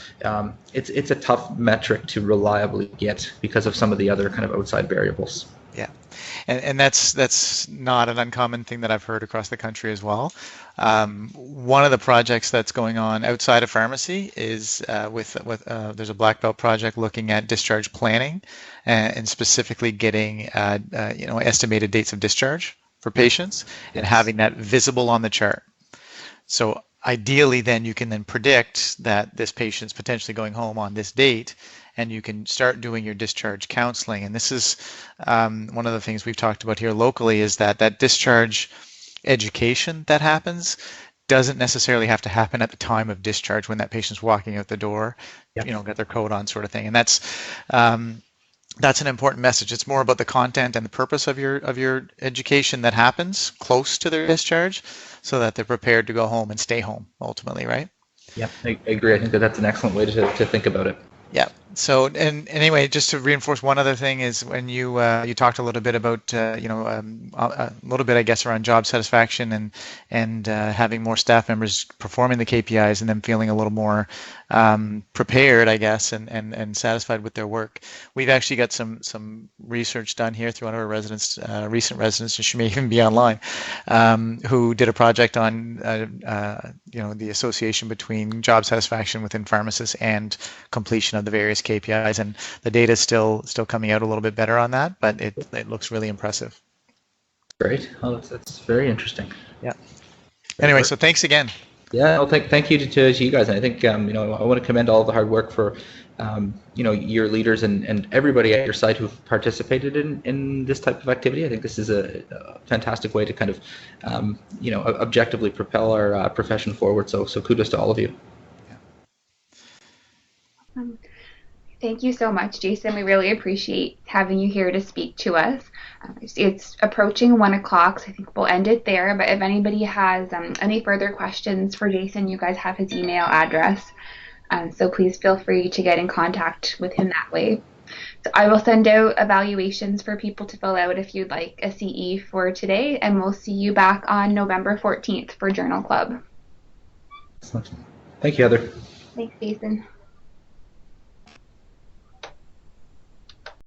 it's a tough metric to reliably get because of some of the other kind of outside variables. Yeah, and that's not an uncommon thing that I've heard across the country as well. One of the projects that's going on outside of pharmacy is there's a black belt project looking at discharge planning and specifically getting estimated dates of discharge for patients and having that visible on the chart. So ideally then you can then predict that this patient's potentially going home on this date, and you can start doing your discharge counseling. And this is one of the things we've talked about here locally, is that discharge education that happens doesn't necessarily have to happen at the time of discharge when that patient's walking out the door, got their coat on, sort of thing. And that's an important message. It's more about the content and the purpose of your education that happens close to their discharge, so that they're prepared to go home and stay home ultimately, right? Yeah, I agree. I think that's an excellent way to think about it. Yeah. So, and anyway, just to reinforce one other thing is when you talked a little bit about a little bit, I guess, around job satisfaction and having more staff members performing the KPIs and them feeling a little more prepared, I guess, and satisfied with their work. We've actually got some research done here through one of our residents, recent residents, and she may even be online, who did a project on the association between job satisfaction within pharmacists and completion of the various KPIs, and the data is still coming out a little bit better on that, but it looks really impressive. Great. Oh, that's very interesting. Yeah. Anyway, so thanks again. Yeah, well, thank you to you guys. And I think I want to commend all the hard work for your leaders and everybody at your site who've participated in this type of activity. I think this is a fantastic way to kind of objectively propel our profession forward. So kudos to all of you. Thank you so much, Jason. We really appreciate having you here to speak to us. It's approaching 1 o'clock, so I think we'll end it there. But if anybody has any further questions for Jason, you guys have his email address. So please feel free to get in contact with him that way. So I will send out evaluations for people to fill out if you'd like a CE for today, and we'll see you back on November 14th for Journal Club. Thank you, Heather. Thanks, Jason.